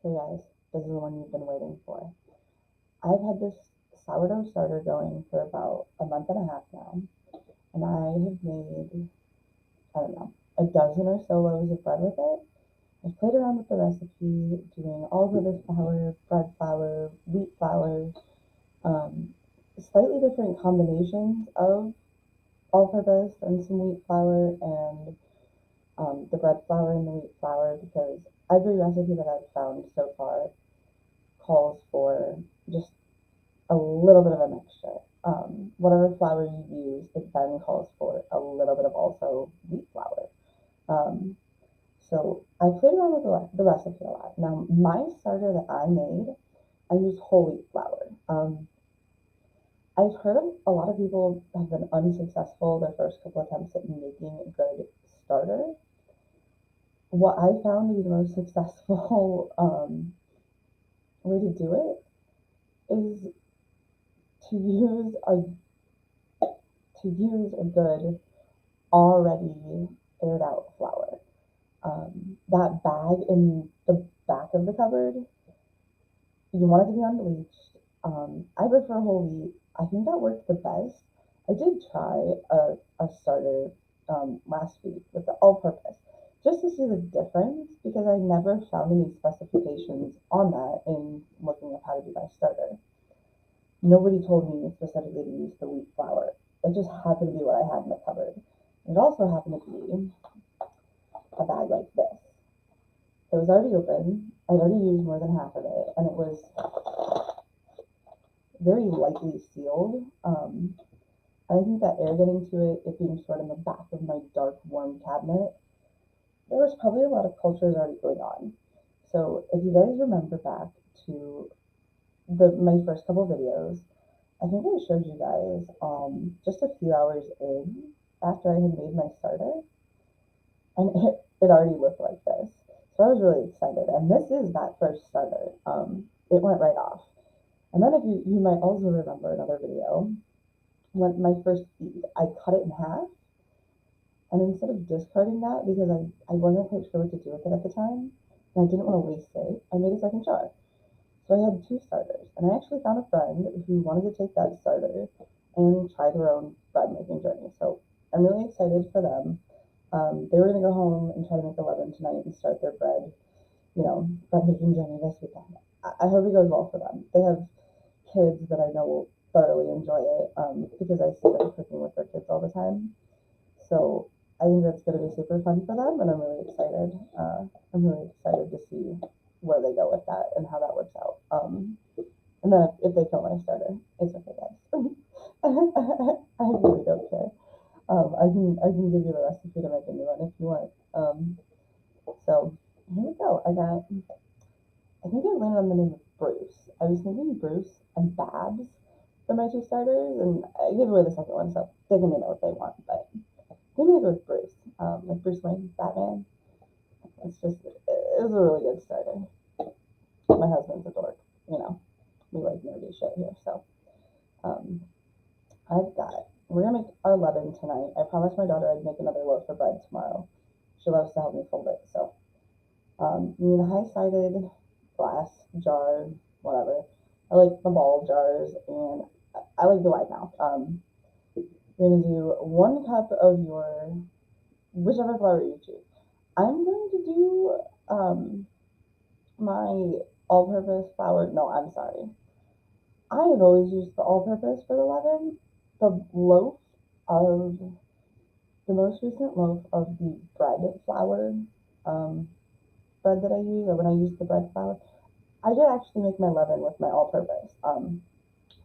Hey guys, this is the one you've been waiting for. I've had this sourdough starter going for about a month and a half now, and I have made, I don't know, a dozen or so loaves of bread with it. I've played around with the recipe, doing all-purpose flour, bread flour, wheat flour, um, slightly different combinations of all-purpose and some wheat flour and the bread flour and the wheat flour because every recipe that I've found so far calls for just a little bit of a mixture. Whatever flour you use, it then calls for a little bit of also wheat flour. Um, so I played around with the recipe a lot. Now, my starter that I made, I used whole wheat flour. I've heard of a lot of people have been unsuccessful their first couple attempts at making a good starter. What I found to be the most successful way to do it is to use a good already aired out flour. That bag in the back of the cupboard, you want it to be unbleached. I prefer whole wheat. I think that worked the best. I did try a starter last week with the all purpose just to see the difference because I never found any specifications on that in looking up how to do my starter. Nobody told me specifically to use the wheat flour. It just happened to be what I had in the cupboard. It also happened to be a bag like this. It was already open. I'd already used more than half of it, and it was very lightly sealed. I think that air getting to it, it being stored in the back of my dark, warm cabinet, there was probably a lot of cultures already going on. So if you guys remember back to my first couple videos, I think I showed you guys just a few hours in after I had made my starter, and it already looked like this. So I was really excited, and this is that first starter. It went right off. And then if you might also remember another video, when my first feed, I cut it in half, and instead of discarding that because I wasn't quite sure what to do with it at the time, and I didn't want to waste it, I made a second jar. So I had two starters, and I actually found a friend who wanted to take that starter and try their own bread making journey. So I'm really excited for them. They were gonna go home and try to make 11 tonight and start their bread making journey this weekend. I hope it goes well for them. They have kids that I know will thoroughly enjoy it because I see them cooking with their kids all the time. So I think that's going to be super fun for them, and I'm really excited. I'm really excited to see where they go with that and how that works out. And then if they kill my starter, it's okay, guys. I really don't care. I can give you the recipe to make a new one if you want. So here we go. I think I landed on the name of Bruce. I was thinking Bruce and Babs for my two starters, and I gave away the second one, so they can know what they want. But I'm gonna go with Bruce, like Bruce Wayne, Batman. It was a really good starter. My husband's a dork, you know. We like nerdy shit here, so um, we're gonna make our leaven tonight. I promised my daughter I'd make another loaf of bread tomorrow. She loves to help me fold it, so you need a high-sided glass jar, whatever. I like the ball jars, and I like the wide mouth. You're gonna do 1 cup of your whichever flour you choose. I'm going to do my all-purpose flour. No, I'm sorry. I have always used the all-purpose for the leaven. The loaf of the most recent loaf of the bread flour um, bread that I use, or when I use the bread flour, I did actually make my leaven with my all-purpose. So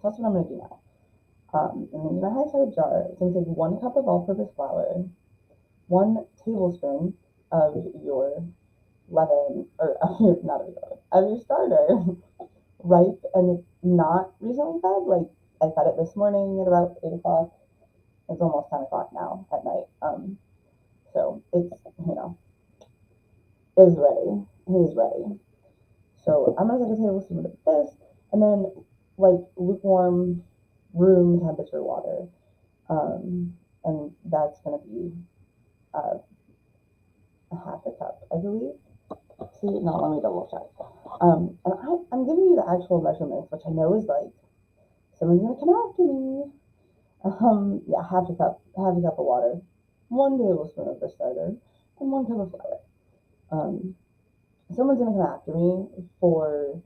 that's what I'm gonna do now. And then in a high-sided jar, it's gonna take 1 cup of all-purpose flour, 1 tablespoon of your leaven, or not of your leaven, of your starter, ripe and not recently fed. Like I fed it this morning at about 8 o'clock. It's almost 10 o'clock now at night. So it's is ready. He's ready. So I'm gonna take a tablespoon of this, and then like lukewarm room temperature water, and that's gonna be uh, a half a cup, I believe. See, no, let me double check. And I'm giving you the actual measurements, which I know is like, someone's gonna come after me. Yeah, half a cup of water, 1 tablespoon of the starter, and 1 cup of flour. Um, Someone's gonna come after me for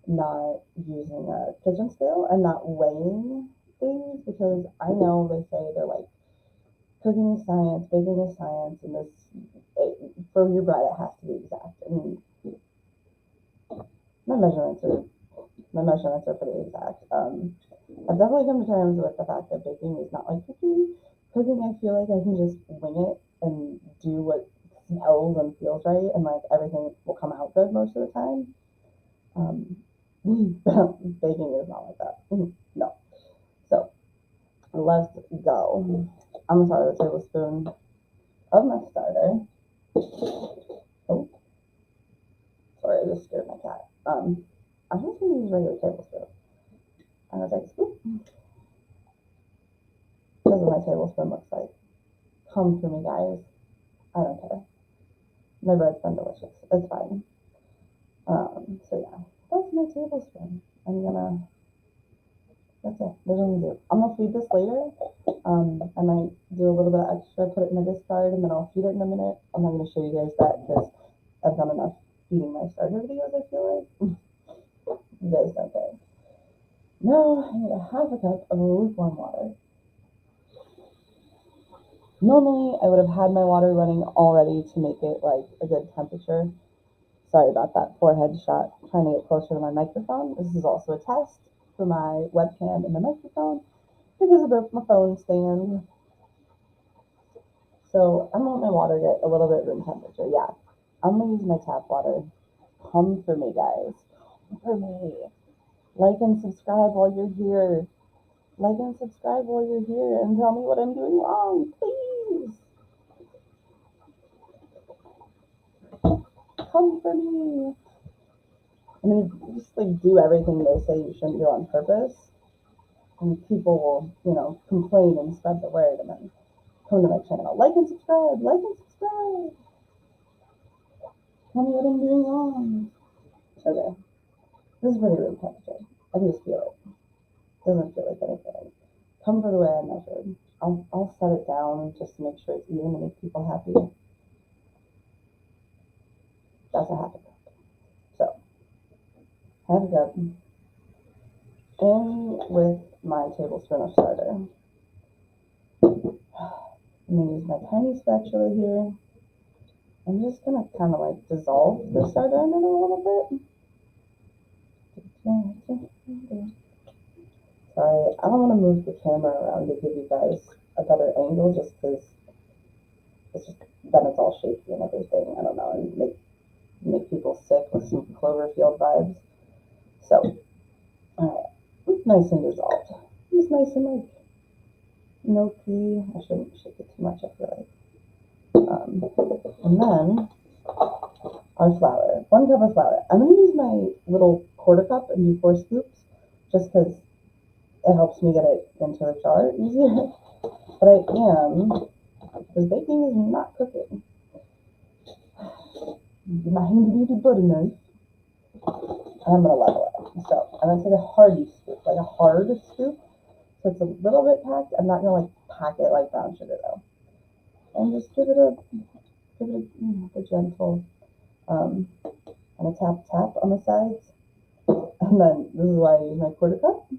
not using a kitchen scale and not weighing things, because I know they say they're like, cooking is science, baking is science, and for your bread it has to be exact. And my measurements are my measurements are pretty exact. I've definitely come to terms with the fact that baking is not like cooking. Cooking, I feel like I can just wing it and do what smells and feels right, and like everything will come out good most of the time. Um, Baking is not like that. No. So let's go. I'm gonna start with a tablespoon of my starter. Oh, sorry, I just scared my cat. I'm just gonna use regular tablespoon. I'm gonna take a scoop. This is what my tablespoon looks like. Come for me, guys. I don't care. My bread's been delicious. It's fine. So yeah, that's my tablespoon. That's it. There's only two. I'm gonna feed this later. I might do a little bit extra, put it in the discard, and then I'll feed it in a minute. I'm not gonna show you guys that because I've done enough feeding my starter videos, I feel like. You guys don't care. Now I need a half a cup of lukewarm water. Normally I would have had my water running already to make it like a good temperature. Sorry about that forehead shot, trying to get closer to my microphone. This is also a test for my webcam and the microphone because I broke my phone stand. So I'm gonna let my water get a little bit room temperature. Yeah, I'm gonna use my tap water. Come for me, guys. Come for me. Like and subscribe while you're here. Like and subscribe while you're here and tell me what I'm doing wrong, please. Come for me. I mean, just like do everything they say you shouldn't do on purpose, and people will, complain and spread the word, and then come to my channel. Like and subscribe. Like and subscribe. Tell me what I'm doing wrong. Okay, this is pretty room temperature. I can just feel it. Doesn't feel like anything. Come for the way I measured. I'll set it down just to make sure it's even to make people happy. That's a half a cup. So half a cup in with my tablespoon of starter. I'm gonna use my tiny spatula here. I'm just gonna kind of like dissolve the starter in it a little bit. Sorry, I don't want to move the camera around to give you guys a better angle just because then it's all shaky and everything. I don't know, and make people sick with some Cloverfield vibes. So, alright, nice and dissolved. Just nice and like no pee. I shouldn't shake it too much, I feel like. And then our flour. 1 cup of flour. I'm gonna use my little quarter cup and do 4 scoops just because it helps me get it into the jar easier. But because baking is not cooking. My handy dandy butter knife. And I'm gonna level it. So I'm gonna take a hearty scoop, like a hard scoop. So it's a little bit packed. I'm not gonna like pack it like brown sugar though. And just give it a gentle, and a tap tap on the sides. And then this is why I use my quarter cup,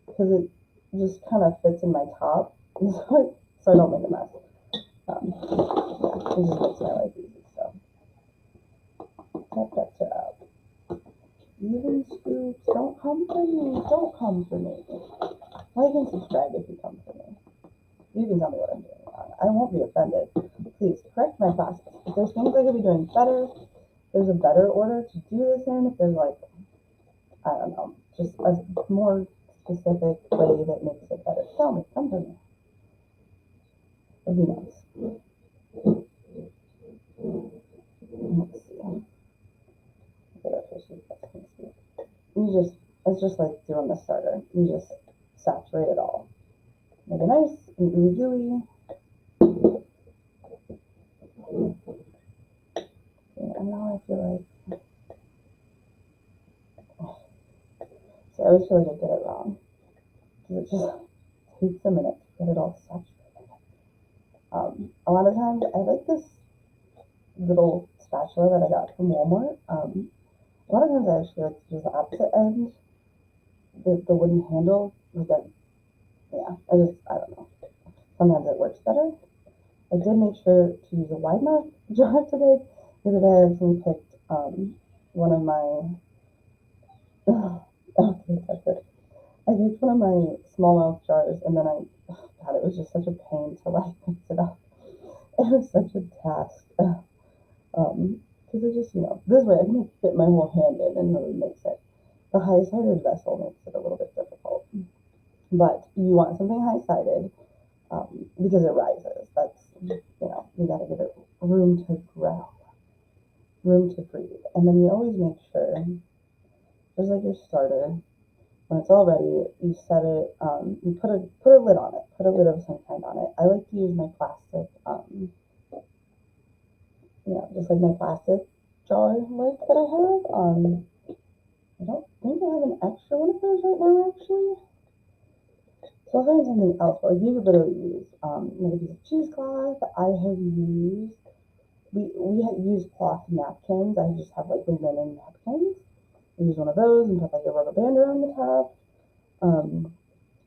because it just kind of fits in my top, so I don't make a mess. Yeah, it just makes my life easy. So tap tap tap. Even scoops. Don't come for me. Don't come for me. Like and subscribe if you come for me. You can tell me what I'm doing wrong. I won't be offended. Please correct my process. If there's things I could be doing better, there's a better order to do this in. If there's like, I don't know, just a more specific way that makes it better, tell me. Come to me. It'd be nice. Let's see. It's just like doing the starter. You just saturate it all. Make it nice and ooey gooey. And now I feel like always feel like I did it wrong because it just takes a minute to get it all saturated. A lot of times I like this little spatula that I got from Walmart. A lot of times I actually like to use the opposite end, the wooden handle. Like that, yeah, I don't know. Sometimes it works better. I did make sure to use a wide mouth jar today. The other day I actually picked one of my okay, that's it. I picked one of my small mouth jars and then God, it was just such a pain to like mix it up. It was such a task. Because it just, this way I can fit my whole hand in and really mix it. The high-sided vessel makes it a little bit difficult. But you want something high-sided because it rises. That's, you got to give it room to grow, room to breathe. And then you always make sure, just like your starter, when it's all ready, you set it, you put a lid on it, put a lid of some kind on it. I like to use my plastic, just like my plastic jar lid that I have. I don't think I have an extra one of those right now, actually. So I'll find something else, but like you could literally use like a piece of cheesecloth. I have used we had used cloth napkins. I just have like the linen napkins. I use one of those and put like a rubber band around the top.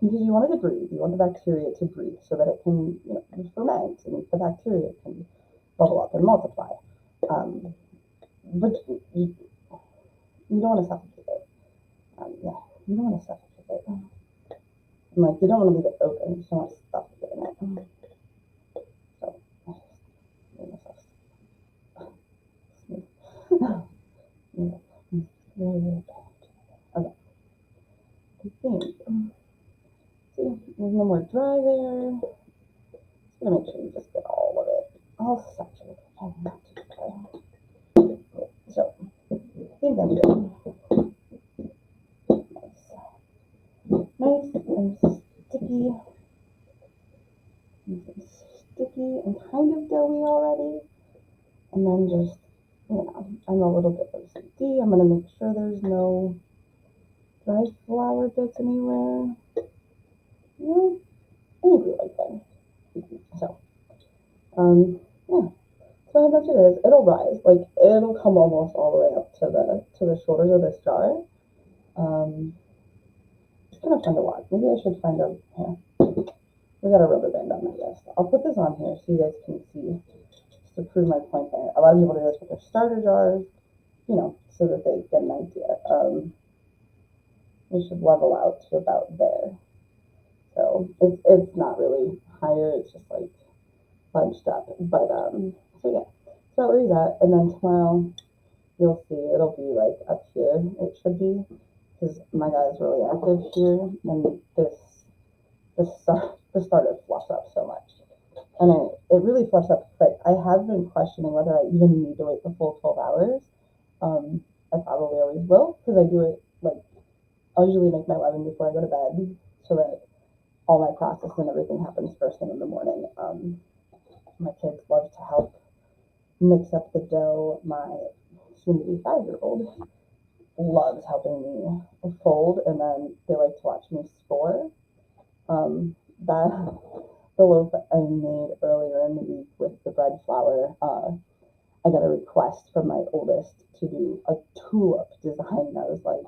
Because you want it to breathe. You want the bacteria to breathe so that it can, ferment and the bacteria can bubble up and multiply. But you don't want to suffocate it. You don't want to suffocate it. And like, you don't want to leave it open. You just don't want to suffocate in it. So, I just made myself smooth. Okay. I think, see, there's no more dry there. Just gonna make sure you just get all of it, all saturated. Oh, not too dry. So, I think I'm good. Nice and sticky. Sticky and kind of doughy already. And then just, I'm a little bit OCD. I'm going to make sure there's no dry flour bits anywhere. Yeah, I think we like that. So, yeah. So how much it is, it'll rise. Like, it'll come almost all the way up to the shoulders of this jar. It's kind of fun to watch. Maybe I should find a, here. We got a rubber band on my desk. I'll put this on here so you guys can see, just to prove my point there. A lot of people do this with their starter jars, so that they get an idea. We should level out to about there. So it's not really higher, it's just like bunched up. But so yeah. So I'll read that, and then tomorrow you'll see it'll be like up here. It should be, because my guy is really active here, and the starter fluffs up so much. And it really fluffs up quick. I have been questioning whether I even need to wait the full 12 hours. I probably always will, because I do it like, I'll usually make my leaven before I go to bed so that all my process and everything happens first thing in the morning. My kids love to help mix up the dough. My soon-to-be 5-year-old loves helping me fold, and then they like to watch me score. That the loaf I made earlier in the week with the bread flour, I got a request from my oldest to do a tulip design. I was like,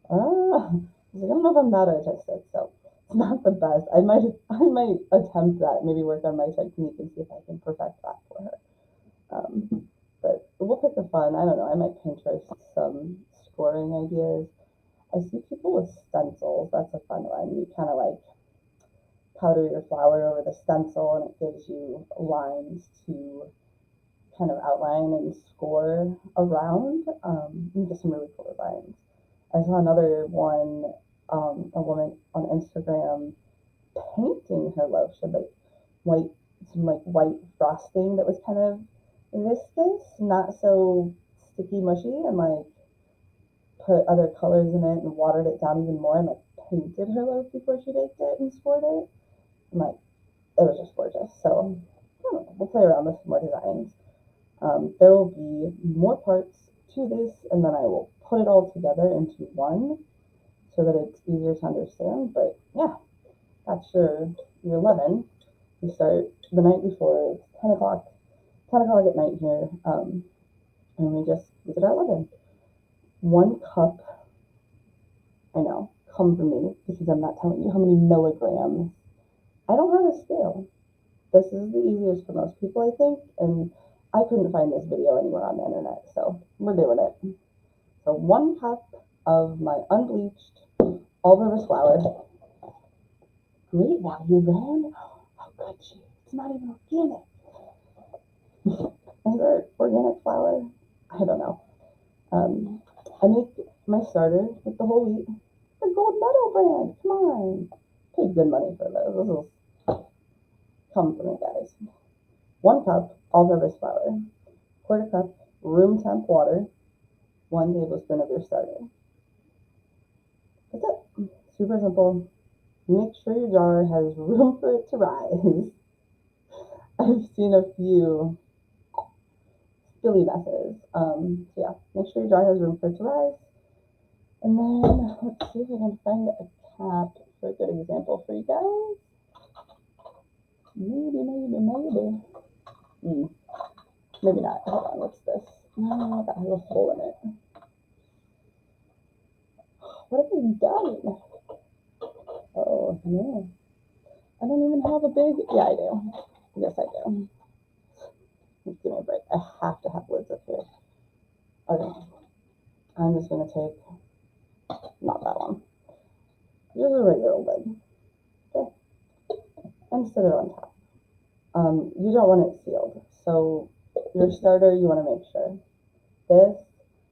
I don't know if I'm that artistic, so it's not the best. I might attempt that, maybe work on my technique and see if I can perfect that for her. But we'll pick the fun. I don't know. I might Pinterest some scoring ideas. I see people with stencils. That's a fun one. You kind of like powder your flour over the stencil, and it gives you lines to kind of outline and score around. You get some really cool designs. I saw another one, a woman on Instagram painting her loaf. She had like white frosting that was kind of viscous, not so sticky mushy, and like put other colors in it and watered it down even more and like painted her loaf before she baked it and scored it. And like, it was just gorgeous. So I don't know, we'll play around with some more designs. There will be more parts to this, and then I will put it all together into one so that it's easier to understand. But yeah, that's your leaven. You start the night before. It's 10 o'clock. 10 o'clock at night here, and we just use it at leaven. 1 cup. I know. Come for me because I'm not telling you how many milligrams. I don't have a scale. This is the easiest for most people, I think, and I couldn't find this video anywhere on the internet, so we're doing it. So 1 cup of my unbleached all-purpose flour. Great value brand. How could you? It's not even organic. Is there organic flour? I don't know. I make my starter with the whole wheat. The gold medal brand. Come on. Paid good money for this. This will come from me, guys. 1 cup all-purpose flour. 1/4 cup room temp water. 1 tablespoon of your starter. That's it. Super simple. Make sure your jar has room for it to rise. I've seen a few silly messes. So yeah, make sure your jar has room for it to rise. And then let's see if I can find a cap for a good example for you guys. Maybe. Maybe not. Hold on, what's this? No, that has a hole in it. What have we done? Oh no. I don't even have a big, yeah, I do. Yes, I do. Give me a break. I have to have lids up here. Okay. I'm just gonna take, not that one. Just a regular lid. Okay. And set it on top. You don't want it sealed. So your starter, you want to make sure. This,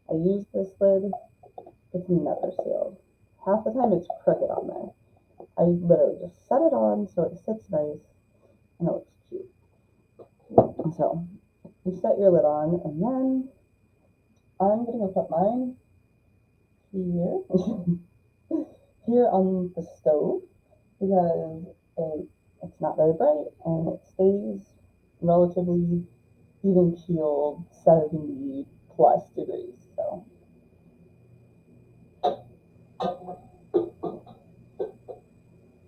I use this lid. It's never sealed. Half the time it's crooked on there. I literally just set it on so it sits nice and it looks cute. So you set your lid on, and then I'm gonna put mine here, here on the stove because it's not very bright and it stays relatively even keeled 70 plus degrees. So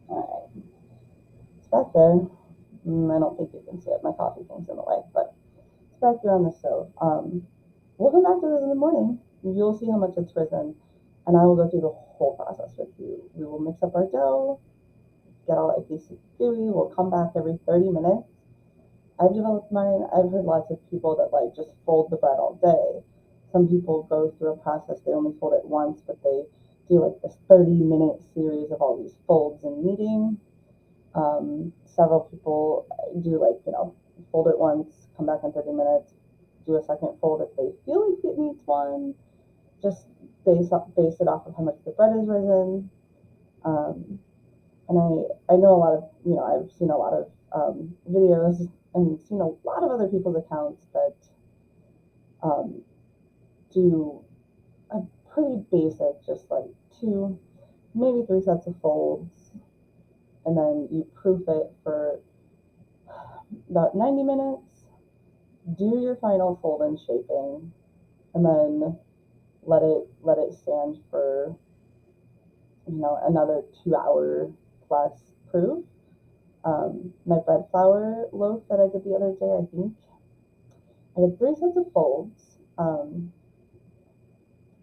alright, it's back there. I don't think you can see it. My coffee thing's in the way, but it's back there on the stove. We'll come back to this in the morning. You'll see how much it's risen, and I will go through the whole process with you. We will mix up our dough, get all that greasy gooey. We'll come back every 30 minutes. I've developed mine. I've heard lots of people that like just fold the bread all day. Some people go through a process, they only fold it once, but they do like this 30-minute series of all these folds and kneading. Several people do like, fold it once, come back in 30 minutes, do a second fold if they feel like it needs one. Just base it off of how much the bread is risen. And I know a lot of, I've seen a lot of videos and seen a lot of other people's accounts that do a pretty basic, just like 2, maybe 3 sets of folds, and then you proof it for about 90 minutes, do your final fold and shaping, and then let it stand for another 2-hour plus proof. My bread flour loaf that I did the other day, I think I did 3 sets of folds.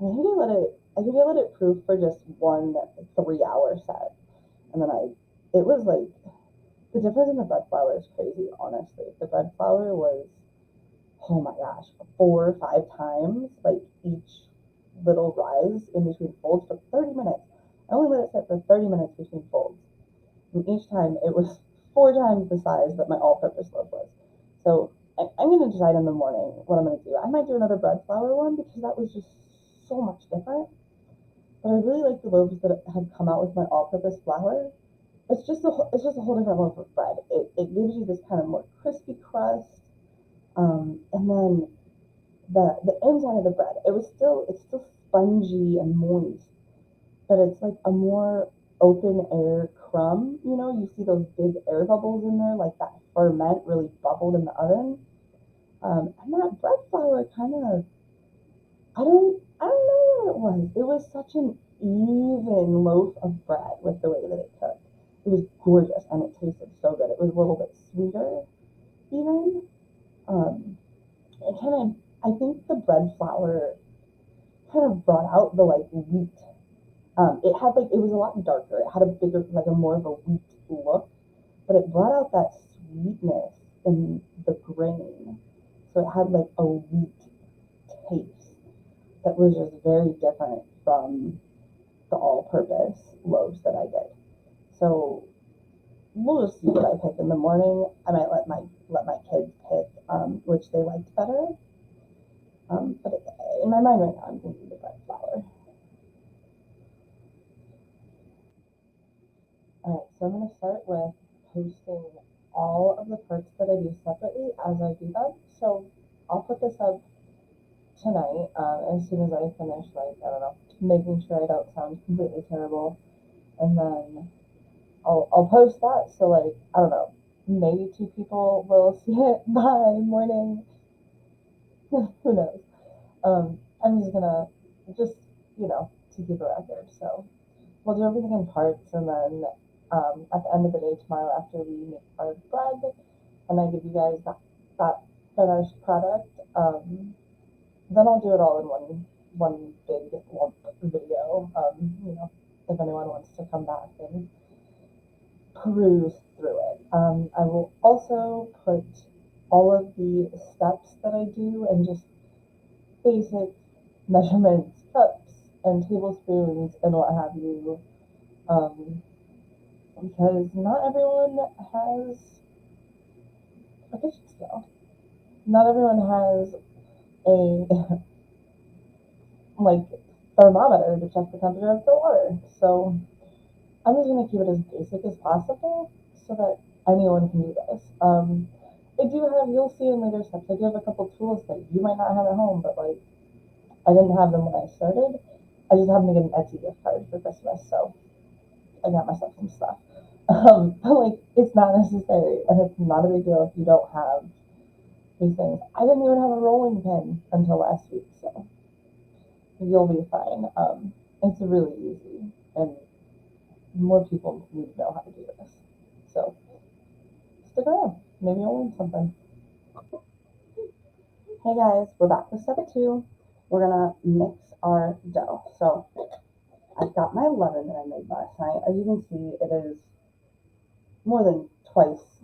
I think I let it proof for just one 3-hour set, and then it was like the difference in the bread flour is crazy. Honestly, the bread flour was, oh my gosh, 4 or 5 times like each little rise in between folds for 30 minutes. I only let it sit for 30 minutes between folds, and each time it was 4 times the size that my all-purpose loaf was. So I'm going to decide in the morning what I'm going to do. I might do another bread flour one because that was just so much different. But I really like the loaves that have come out with my all-purpose flour. It's just a whole different loaf of bread. It gives you this kind of more crispy crust, and then the inside of the bread, it's still spongy and moist, but it's like a more open air crumb. You see those big air bubbles in there, like that ferment really bubbled in the oven. And that bread flour kind of, I don't know where it was. It was such an even loaf of bread with the way that it cooked. It was gorgeous and it tasted so good. It was a little bit sweeter, even. Um, it kind of, I think the bread flour kind of brought out the like wheat. It had like, it was a lot darker. It had a bigger, like a more of a wheat look, but it brought out that sweetness in the grain. So it had like a wheat taste that was just very different from the all-purpose loaves that I did. So we'll just see what I pick in the morning. I might let my kids pick which they liked better. But in my mind right now, I'm thinking the bread flour. All right, so I'm going to start with posting all of the parts that I do separately as I do them. So I'll put this up tonight as soon as I finish, like, I don't know, making sure I don't sound completely terrible. And then I'll post that. So, like, I don't know, maybe 2 people will see it by morning. Who knows? I'm just going to, just, to keep a record. So we'll do everything in parts, and then at the end of the day tomorrow, after we make our bread and I give you guys that finished product, then I'll do it all in one big lump video. If anyone wants to come back and peruse through it. I will also put all of the steps that I do and just basic measurements, cups and tablespoons and what have you, because not everyone has a kitchen scale. Not everyone has a like thermometer to check the temperature of the water. So I'm just gonna keep it as basic as possible so that anyone can do this. I do have, you'll see in later steps, I do have a couple tools that you might not have at home, but like I didn't have them when I started. I just happened to get an Etsy gift card for Christmas, so I got myself some stuff. But like it's not necessary, and it's not a big deal if you don't have these things. I didn't even have a rolling pin until last week, so you'll be fine. It's really easy, and more people need to know how to do this. So stick around. Maybe you'll learn something. Hey guys, we're back with step 2. We're gonna mix our dough. So I've got my leaven that I made last night. As you can see, it is more than twice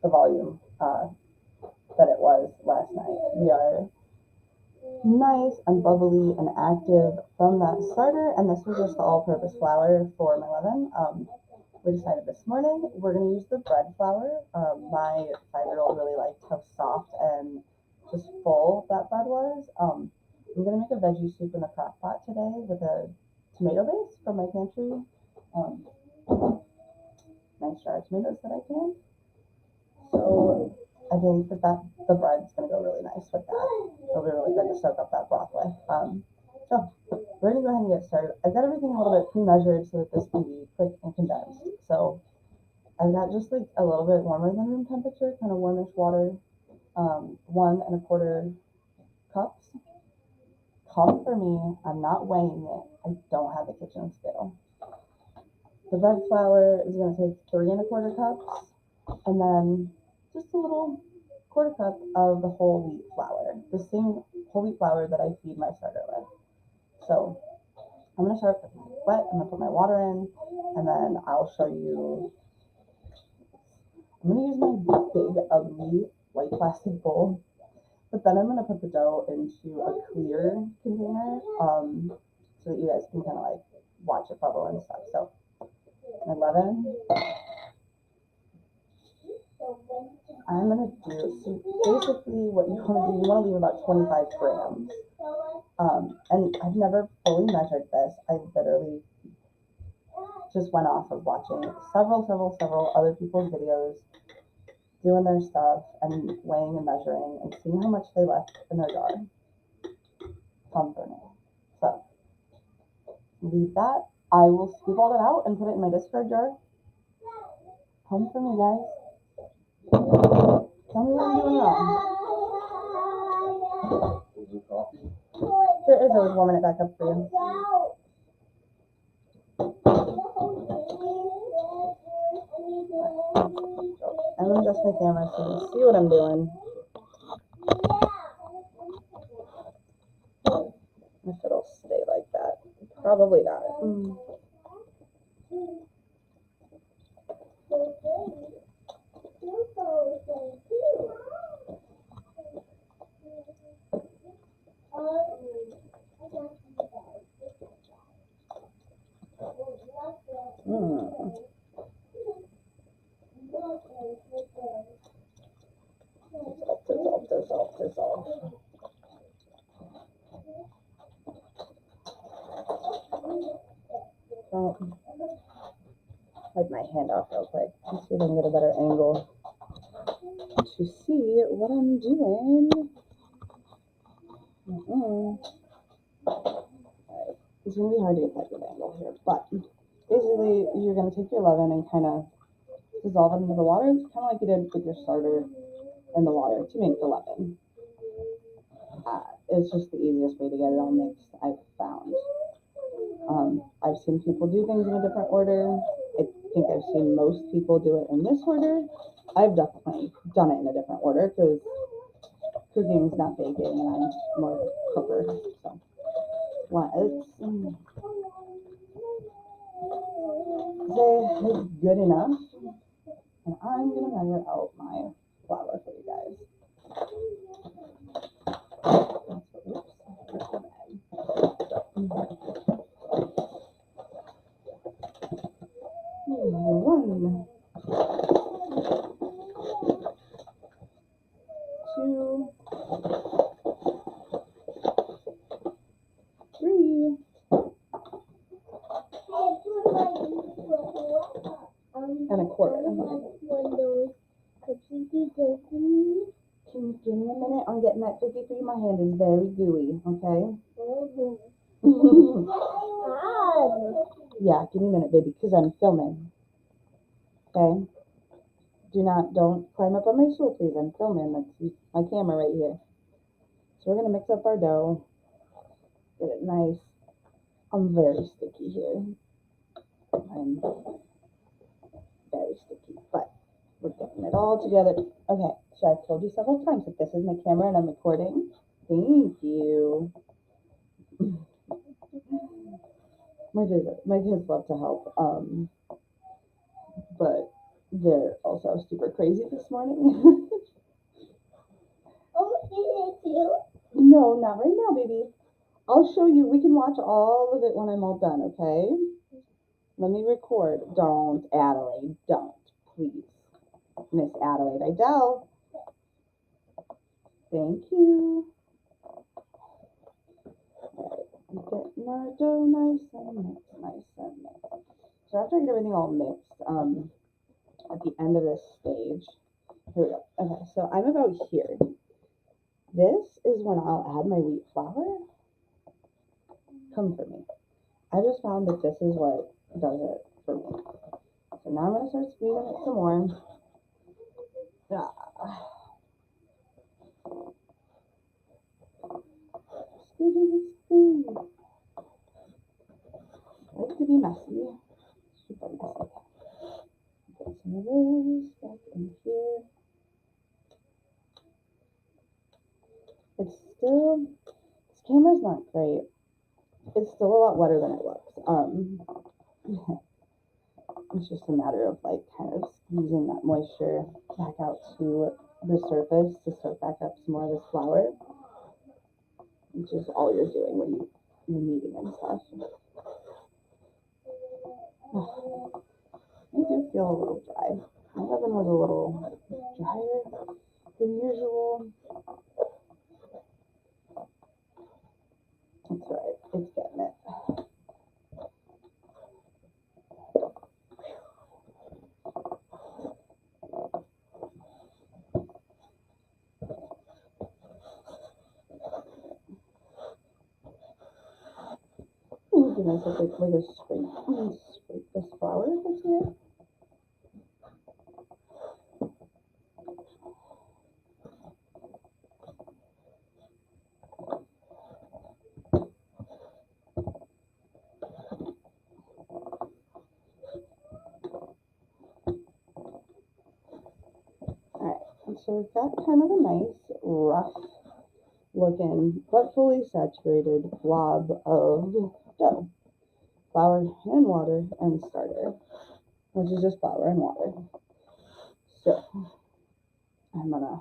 the volume that it was last night. We are nice and bubbly and active from that starter, and this was just the all-purpose flour for my leaven. We decided this morning we're going to use the bread flour. My 5-year-old really liked how soft and just full that bread was. I'm going to make a veggie soup in the crock pot today with a tomato base from my pantry. Nice jar of tomatoes that I canned. So I think that the bread's going to go really nice with that. It'll be really good to soak up that broth with. So we're going to go ahead and get started. I've got everything a little bit pre-measured so that this can be quick and condensed. So I've got just like a little bit warmer than room temperature, kind of warmish water, 1 1/4 cups. Come for me, I'm not weighing it. I don't have a kitchen scale. The bread flour is going to take 3 1/4 cups, and then just a little 1/4 cup of the whole wheat flour, the same whole wheat flour that I feed my starter with. So I'm going to start wet. I'm going to put my water in, and then I'll show you. I'm going to use my big, ugly, white plastic bowl, but then I'm going to put the dough into a clear container so that you guys can kind of like watch it bubble and stuff. So my leaven. I'm going to do, so basically what you want to do, you want to leave about 25 grams. And I've never fully measured this. I literally just went off of watching several other people's videos, doing their stuff and weighing and measuring and seeing how much they left in their jar. Come for me. So leave that. I will scoop all that out and put it in my discard jar. Come for me, guys. Tell me what I'm doing wrong. There is I was warming it back up for you. I'm gonna adjust my camera so you can see what I'm doing. If it'll stay like that. Probably not. Dissolve. Oh, wipe my hand off real quick. Let's see if I can get a better angle to see what I'm doing. Right. It's gonna be hard to get that good angle here, but basically you're gonna take your leaven and kind of dissolve it into the water, kind of like you did with your starter in the water to make the leaven. It's just the easiest way to get it all mixed, I've found. I've seen people do things in a different order. I think I've seen most people do it in this order. I've definitely done it in a different order because cooking is not baking and I'm more of a cooker. So let's say it's good enough. And I'm going to measure out my flour for you guys. One, two, three, and a quarter. Can you give me a minute on getting that cookie for you? My hand is very gooey, okay? Yeah, give me a minute, baby, because I'm filming. Okay? Don't climb up on my stool, please. I'm filming. That's my camera right here. So we're going to mix up our dough. Get it nice. I'm very sticky here. I'm very sticky, but we're getting it all together. Okay, so I've told you several times that this is my camera and I'm recording. Thank you. My kids love to help, but they're also super crazy this morning. No, not right now, baby. I'll show you. We can watch all of it when I'm all done, okay? Let me record. Don't, Adelaide. Don't, please. Miss Adelaide Idell. Thank you. Alright, getting our dough nice and mixed. So after I get everything all mixed, at the end of this stage, here we go. Okay, so I'm about here. This is when I'll add my wheat flour. Come for me. I just found that this is what does it for me. So now I'm going to start squeezing it some more. Squeeze. I like to be messy. Super messy. Get some of this back in here. It's still, this camera's not great. It's still a lot wetter than it looks. It's just a matter of like kind of squeezing that moisture back out to the surface to soak back up some more of this flour, which is all you're doing when you're kneading and stuff. I do feel a little dry. My oven was a little drier than usual. That's right, it's getting it. Give myself like a scrape this flour that's here. so we've got kind of a nice, rough looking, but fully saturated blob of dough. Flour and water and starter, which is just flour and water. So I'm gonna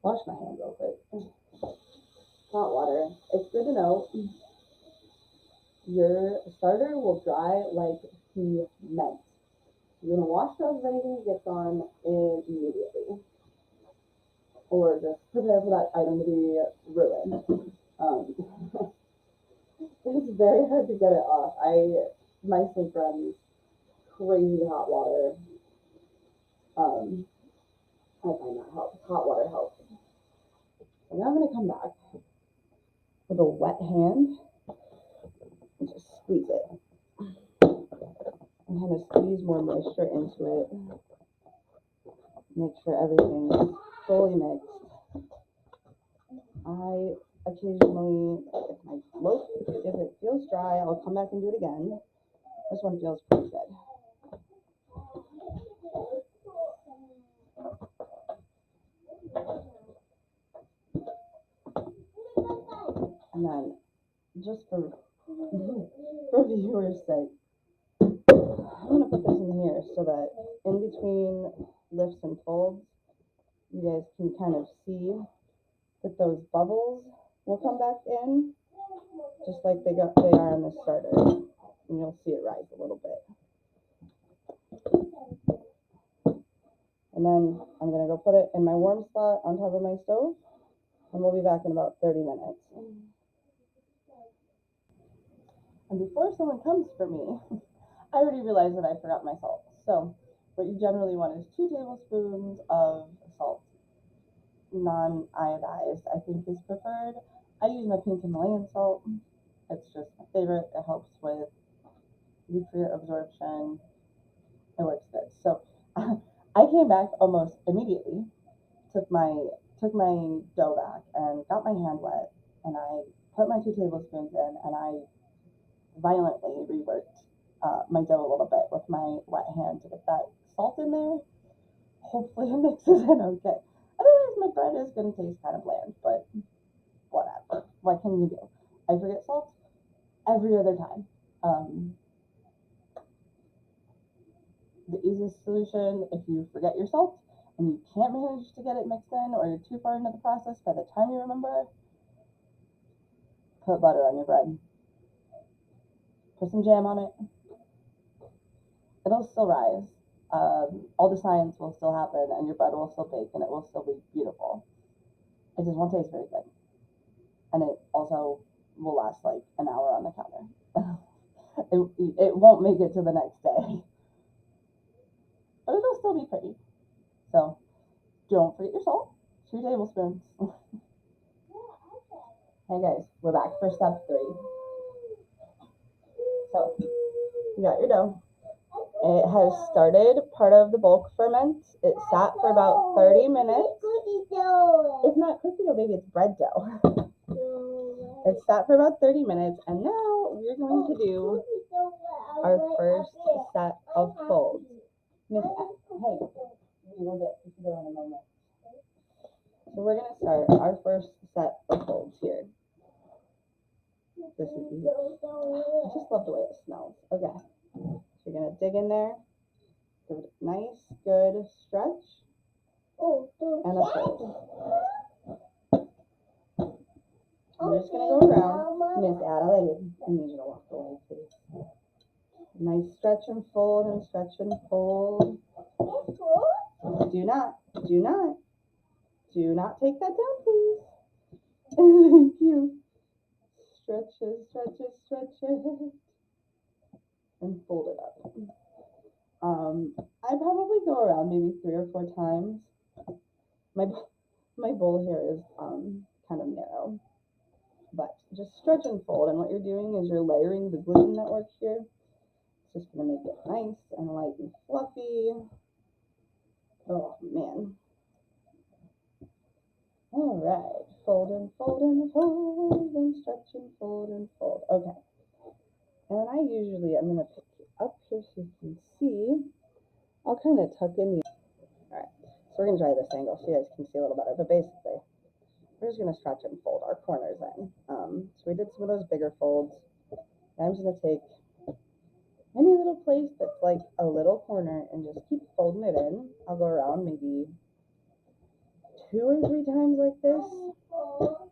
wash my hands real quick. Hot water. It's good to know your starter will dry like cement. You're gonna wash it off if anything gets on immediately, or just prepare for that item to be ruined. It's very hard to get it off. My sink runs crazy hot water. I find that helps. Hot water helps. So now I'm gonna come back with a wet hand and just squeeze it. And kind of squeeze more moisture into it. Make sure everything is fully mixed. I occasionally, if my loaf, if it feels dry, I'll come back and do it again. This one feels pretty good. And then, just for viewers' sake, I'm gonna put this in here so that in between lifts and folds, you guys can kind of see that those bubbles will come back in, just like they are on the starter, and you'll see it rise a little bit. And then I'm gonna go put it in my warm spot on top of my stove, and we'll be back in about 30 minutes. And before someone comes for me, I already realized that I forgot my salt. So what you generally want is 2 tablespoons of salt, non-iodized, I think is preferred. I use my pink Himalayan salt. It's just my favorite. It helps with nutrient absorption. It works good. So I came back almost immediately, took my dough back and got my hand wet, and I put my 2 tablespoons in, and I violently reworked my dough a little bit with my wet hand to get that salt in there. Hopefully it mixes in okay. Otherwise my bread is going to taste kind of bland, but whatever. What can you do? I forget salt every other time. The easiest solution, if you forget your salt and you can't manage to get it mixed in, or you're too far into the process by the time you remember, put butter on your bread. Put some jam on it. It'll still rise. All the science will still happen, and your bread will still bake, and it will still be beautiful. It just won't taste very good. And it also will last like an hour on the counter. it won't make it to the next day. But it'll still be pretty. So don't forget your salt. 2 tablespoons. Hey guys, we're back for step 3. So you got your dough. It has started part of the bulk ferment. It sat for about 30 minutes. It's not cookie dough, baby, it's bread dough. It sat for about 30 minutes, and now we're going to do our first set of folds. Miss, hey, we will get cookie dough in a moment. So we're going to start our first set of folds here. This is easy. I just love the way it smells. Okay. So you're going to dig in there, give it a nice, good stretch, and a fold. I'm just going to go around. Miss Adelaide, I need you to walk away, please. Nice stretch and fold and stretch and fold. Do not take that down, please. Thank you. Stretch it, and fold it up. I probably go around maybe 3 or 4 times. My bowl here is kind of narrow, but just stretch and fold. And what you're doing is you're layering the gluten network here. It's just gonna make it nice and light and fluffy. Oh man. All right, fold and fold and fold and stretch and fold and fold. Okay. And I'm gonna pick you up here so you can see. I'll kind of tuck in the. All right. we're gonna try this angle so you guys can see a little better. But basically, we're just gonna stretch and fold our corners in. So we did some of those bigger folds. And I'm just gonna take any little place that's like a little corner and just keep folding it in. I'll go around maybe 2 or 3 times like this.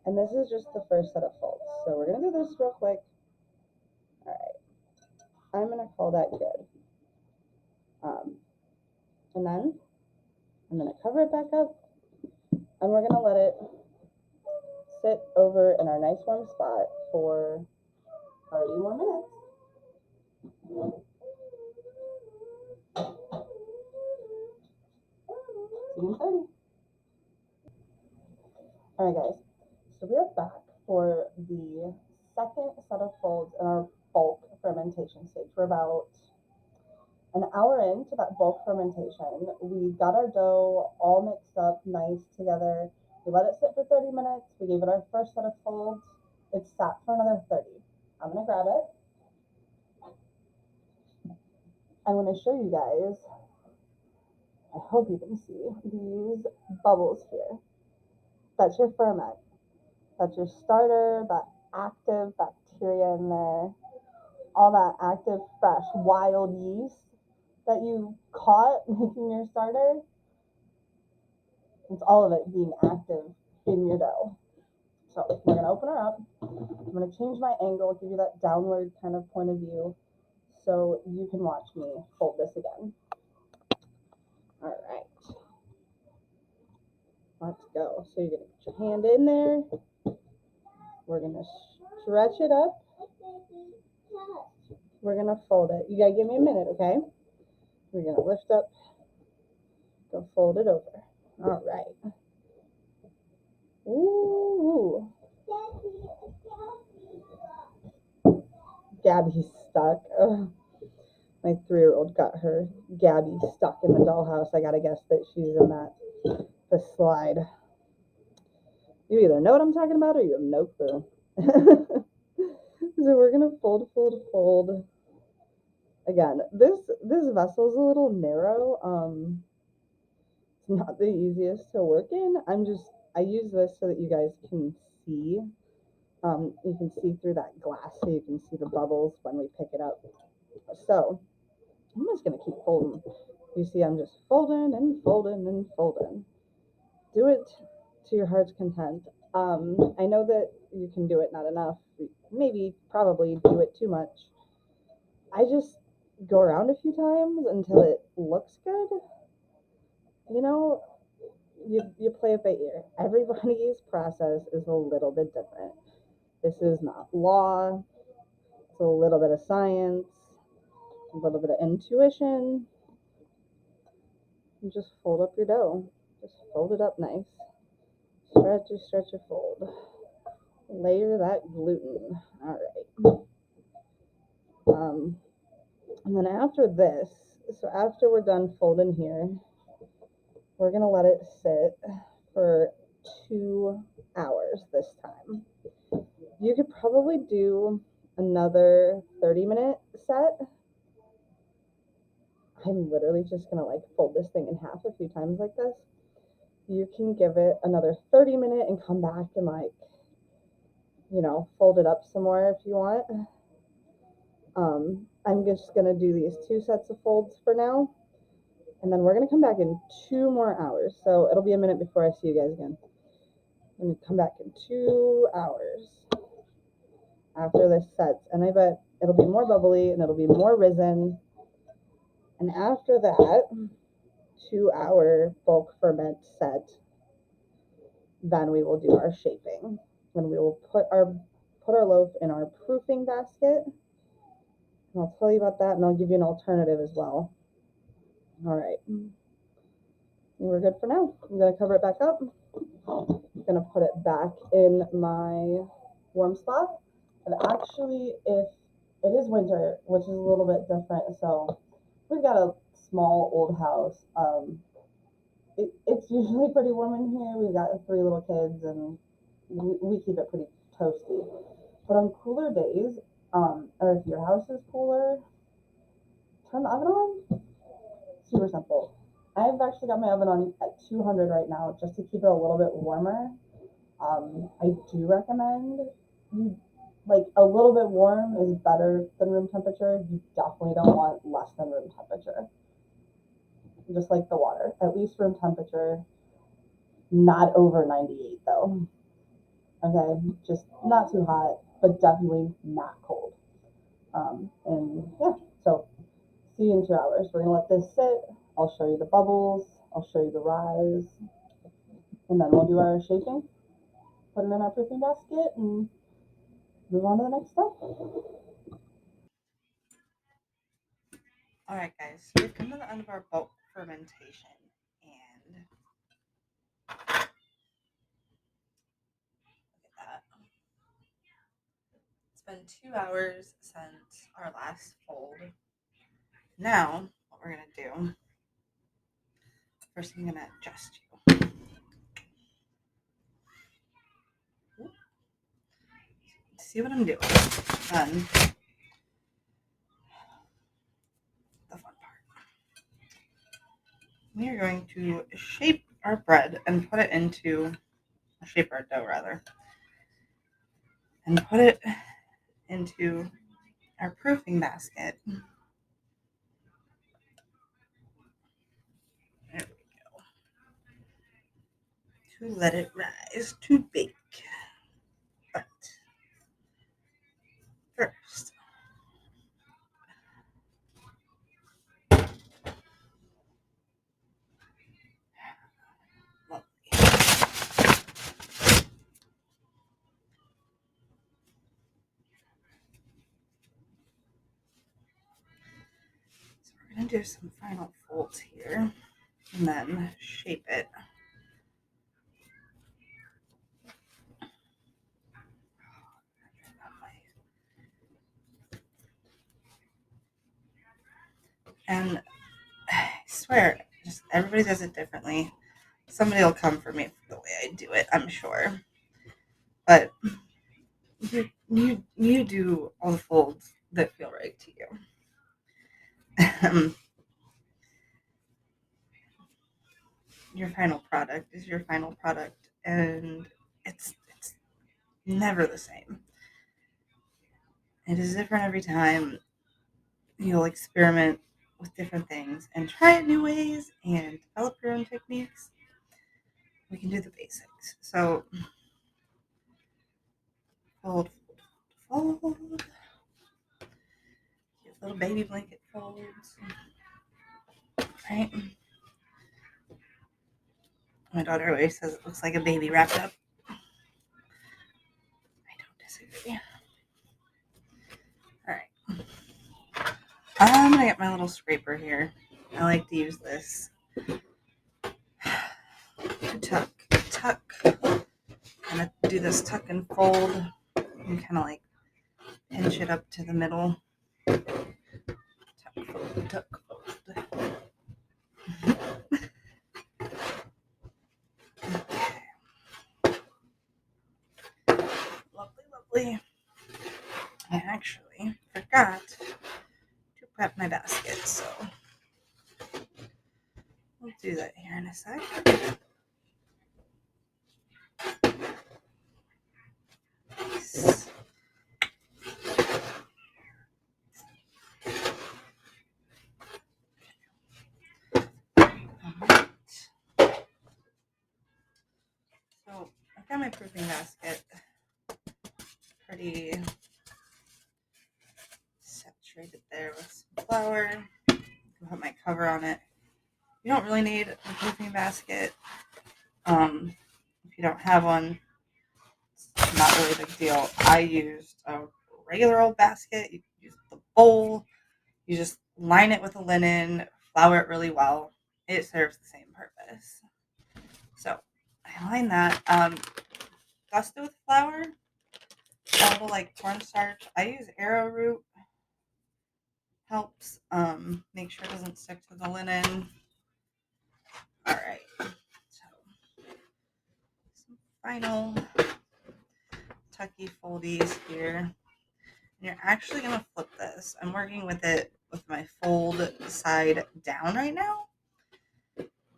And this is just the first set of folds. So we're gonna do this real quick. All right, I'm gonna call that good. And then I'm gonna cover it back up and we're gonna let it sit over in our nice warm spot for 30 more minutes. See you in 30. All right, guys. So we are back for the second set of folds in our bulk fermentation stage. We're about an hour into that bulk fermentation. We got our dough all mixed up nice together. We let it sit for 30 minutes. We gave it our first set of folds. It sat for another 30. I'm gonna grab it. I'm gonna show you guys, I hope you can see these bubbles here. That's your ferment. That's your starter, that active bacteria in there, all that active, fresh, wild yeast that you caught making your starter. It's all of it being active in your dough. So we're gonna open her up. I'm gonna change my angle, give you that downward kind of point of view so you can watch me fold this again. All right, let's go. So you're gonna put your hand in there. We're gonna stretch it up. We're gonna fold it. You gotta give me a minute, okay? We're gonna lift up, go fold it over. All right. Ooh. Gabby's stuck. Ugh. My 3-year-old got her Gabby stuck in the dollhouse. I gotta guess that she's in the slide. You either know what I'm talking about or you have no clue. So we're gonna fold, fold, fold. Again, this vessel's a little narrow. It's not the easiest to work in. I use this so that you guys can see. You can see through that glass so you can see the bubbles when we pick it up. So I'm just gonna keep folding. You see, I'm just folding and folding and folding. Do it to your heart's content. I know that you can do it not enough. Maybe, probably do it too much. I just go around a few times until it looks good. You know, you play it by ear. Everybody's process is a little bit different. This is not law. It's a little bit of science, a little bit of intuition. You just fold up your dough. Just fold it up nice. Stretch your fold. Layer that gluten. All right. And then after this, so after we're done folding here, we're gonna let it sit for 2 hours this time. You could probably do another 30-minute set. I'm literally just gonna like fold this thing in half a few times like this. You can give it another 30-minute and come back and like, you know, fold it up some more if you want. I'm just gonna do these 2 sets of folds for now. And then we're gonna come back in 2 more hours. So it'll be a minute before I see you guys again. I'm gonna come back in 2 hours after this sets. And I bet it'll be more bubbly and it'll be more risen. And after that 2-hour bulk ferment set, then we will do our shaping. Then we will put our loaf in our proofing basket. And I'll tell you about that and I'll give you an alternative as well. All right. We're good for now. I'm gonna cover it back up. I'm gonna put it back in my warm spot. And actually, if it is winter, which is a little bit different, so we've got a small old house. It's usually pretty warm in here. We've got 3 little kids, and we keep it pretty toasty. But on cooler days, or if your house is cooler, turn the oven on. Super simple. I've actually got my oven on at 200 right now just to keep it a little bit warmer. I do recommend you like a little bit warm is better than room temperature. You definitely don't want less than room temperature. Just like the water, at least room temperature, not over 98 though. Okay, just not too hot, but definitely not cold. And yeah, so see you in 2 hours. We're gonna let this sit. I'll show you the bubbles. I'll show you the rise, and then we'll do our shaking. Put it in our proofing basket and move on to the next step. All right, guys, so we've come to the end of our bulk fermentation, and look at that. It's been 2 hours since our last fold. Now, what we're gonna do, first I'm gonna adjust you. See what I'm doing. Then, the fun part. We are going to shape our bread and put it into, shape our dough rather, and put it into our proofing basket. There we go. To let it rise to bake. But first, lovely. So we're going to do some final folds here and then shape it. And I swear, just everybody does it differently. Somebody will come for me for the way I do it, I'm sure. But you do all the folds that feel right to you. Your final product is your final product, and it's never the same. It is different every time. You'll experiment with different things and try new ways and develop your own techniques. We can do the basics. So fold, fold, fold. Get little baby blanket folds. Right? My daughter always says it looks like a baby wrapped up. I don't disagree. All right. I'm gonna get my little scraper here. I like to use this to tuck. I'm gonna do this tuck and fold and kind of like pinch it up to the middle. Tuck, fold, tuck, fold. Lovely, lovely. I actually forgot to prep my basket, so we'll do that here in a sec. Nice. Alright. So I've got my proofing basket pretty saturated there with some flour. I'll put my cover on it. You don't really need a proofing basket. If you don't have one, it's not really a big deal. I used a regular old basket. You use the bowl. You just line it with a linen, flour it really well. It serves the same purpose. So I line that. Dust it with flour, a little like cornstarch. I use arrowroot. Helps make sure it doesn't stick to the linen. All right. So some final tucky foldies here. And you're actually gonna flip this. I'm working with it with my fold side down right now.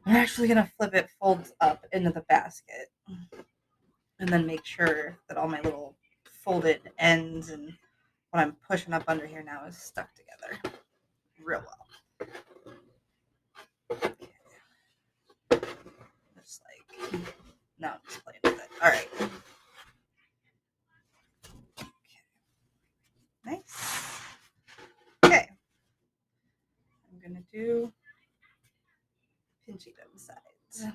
I'm actually going to flip it folds up into the basket and then make sure that all my little folded ends and what I'm pushing up under here now is stuck together real well. Just like, now I'm just playing with it. All right. Okay. Nice. Okay. I'm going to do pinchy them sides.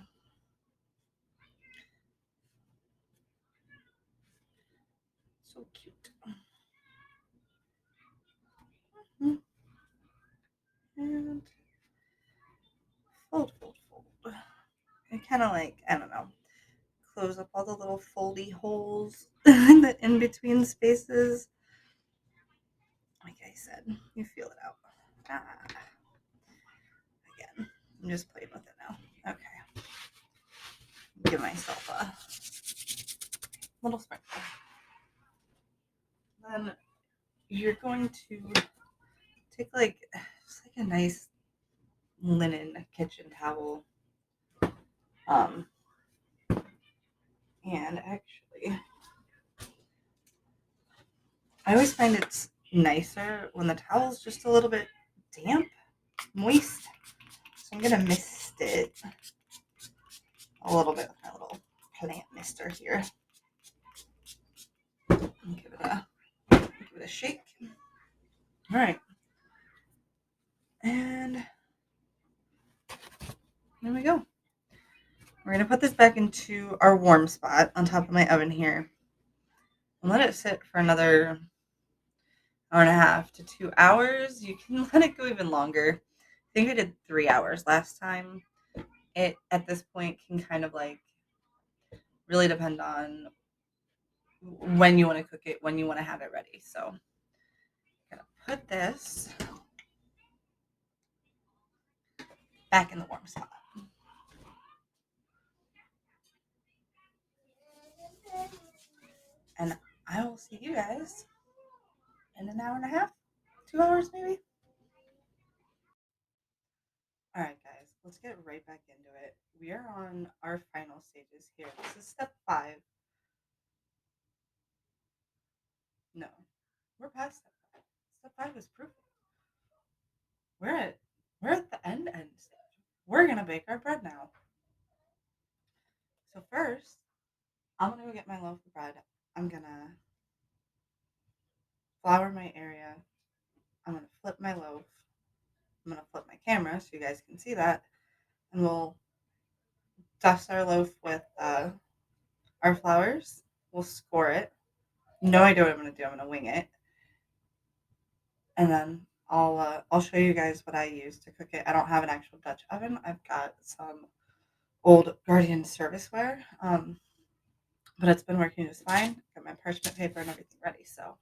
So cute. And fold, fold, fold. And kind of like, I don't know, close up all the little foldy holes in the in between spaces. Like I said, you feel it out. Again, I'm just playing with it now. Okay. Give myself a little sprinkle. Then you're going to take like just like a nice linen kitchen towel. And actually, I always find it's nicer when the towel's just a little bit damp, moist. So I'm gonna mist it a little bit with my little plant mister here. And give it a shake. All right. And there we go. We're going to put this back into our warm spot on top of my oven here and let it sit for another hour and a half to 2 hours. You can let it go even longer. I think I did 3 hours last time. It, at this point, can kind of like really depend on when you want to cook it, when you want to have it ready. So I'm going to put this back in the warm spot. And I will see you guys in an hour and a half, 2 hours maybe. All right, guys, let's get right back into it. We are on our final stages here. This is step 5. No, we're past step 5. Step 5 is proofing. We're at the end stage. We're gonna bake our bread now. So first, I'm gonna go get my loaf of bread. I'm gonna flour my area. I'm gonna flip my loaf. I'm gonna flip my camera so you guys can see that, and we'll dust our loaf with our flours. We'll score it. No idea what I'm gonna do. I'm gonna wing it, and then I'll show you guys what I use to cook it. I don't have an actual Dutch oven. I've got some old Guardian serviceware, but it's been working just fine. Got my parchment paper and everything ready. So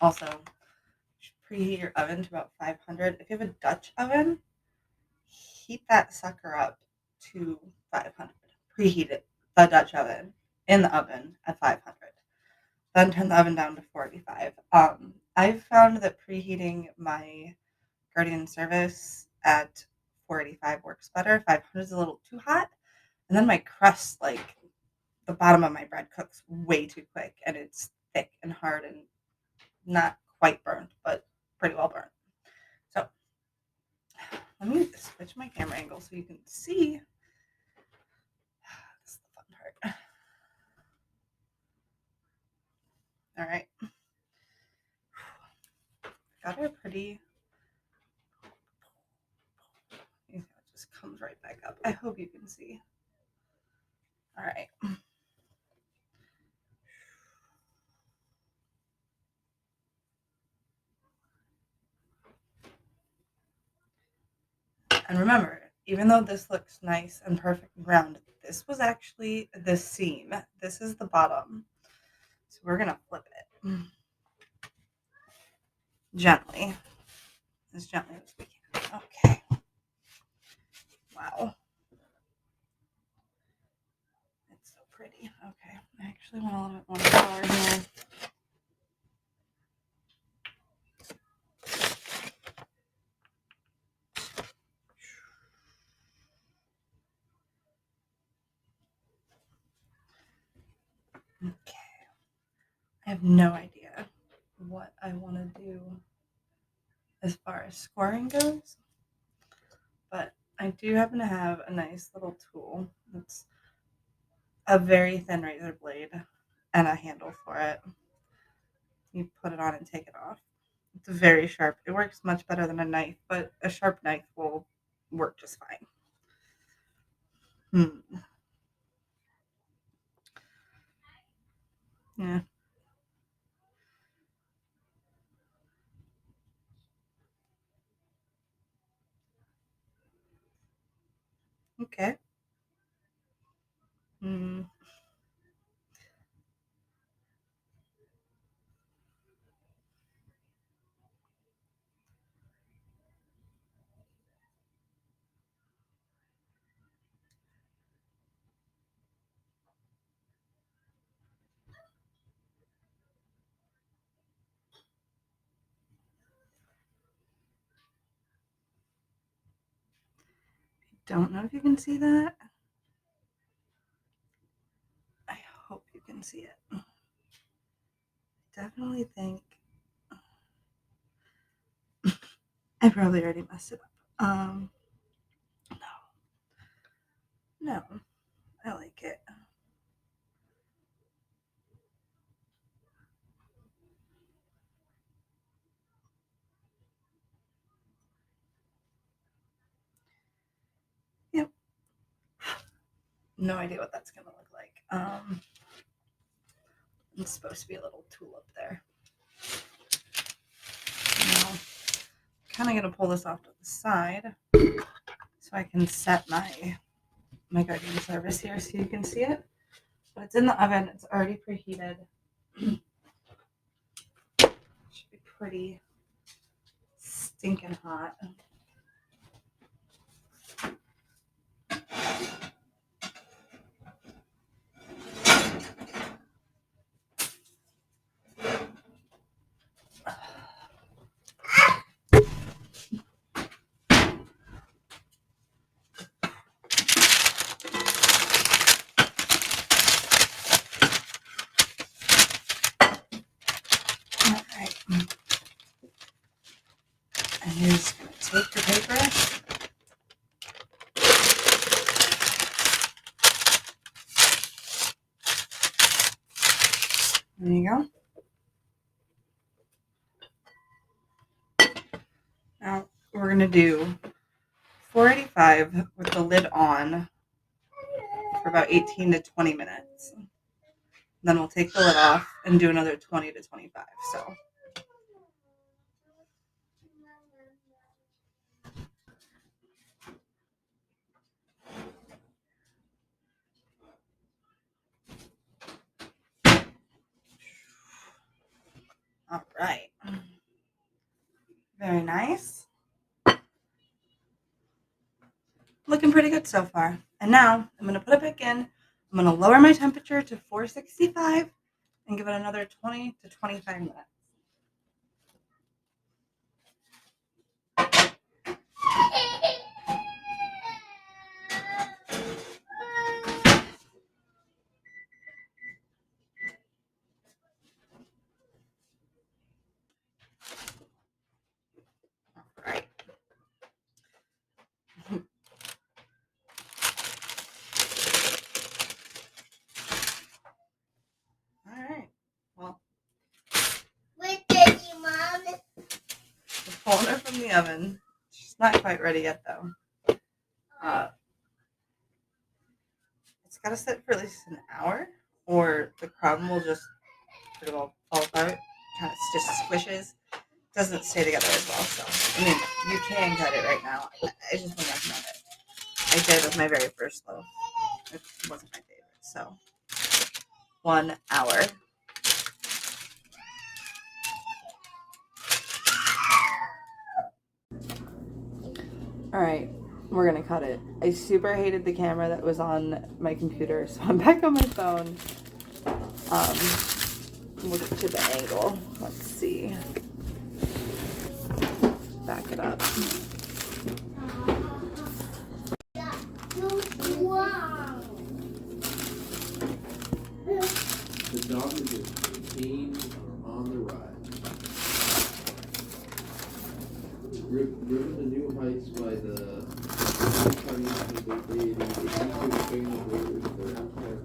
also preheat your oven to about 500. If you have a Dutch oven, heat that sucker up to 500. Preheat it, the Dutch oven, in the oven at 500. Then turn the oven down to 45. I've found that preheating my Guardian service at 485 works better. 500 is a little too hot. And then my crust, like the bottom of my bread, cooks way too quick and it's thick and hard and not quite burnt, but pretty well burnt. So let me switch my camera angle so you can see. This is the fun part. All right. Got her pretty. It just comes right back up. I hope you can see. All right. And remember, even though this looks nice and perfect and round, this was actually the seam. This is the bottom. So we're going to flip it gently, as gently as we can. Okay. Wow. It's so pretty. Okay. I actually want a little bit more flour here. have no idea what I want to do as far as scoring goes, but I do happen to have a nice little tool. It's a very thin razor blade and a handle for it. You put it on and take it off. It's very sharp. It works much better than a knife, but a sharp knife will work just fine. Yeah. Okay. Mm. Don't know if you can see that. I hope you can see it. Definitely think I probably already messed it up. No, I like it. Yep. No idea what that's gonna look like. It's supposed to be a little tulip there. Now, kind of gonna pull this off to the side so I can set my cooking service here so you can see it. But it's in the oven. It's already preheated. Should be pretty stinking hot. Alright. And you're just going to take your paper. There you go. Now we're going to do 485 with the lid on for about 18 to 20 minutes. Then we'll take the lid off and do another 20 to 25. So all right. Very nice. Looking pretty good so far. And now I'm going to put it back in. I'm going to lower my temperature to 465 and give it another 20 to 25 minutes. All right. All right. Well, we're pulling her from the oven. She's not quite ready yet, though. It's got to sit for at least an hour, or the crumb will just sort of all fall apart. Kind of just squishes. Doesn't stay together as well. So, I mean, you can cut it right now. I just wouldn't recommend it. I did it with my very first loaf. It wasn't my favorite. So, 1 hour. All right, we're gonna cut it. I super hated the camera that was on my computer, so I'm back on my phone. Look to the angle. Let's see. Back it up. Wow. Good job, you did. Teens are on the rise. Driven to new heights by the Chinese people creating a YouTube famous borders of their empire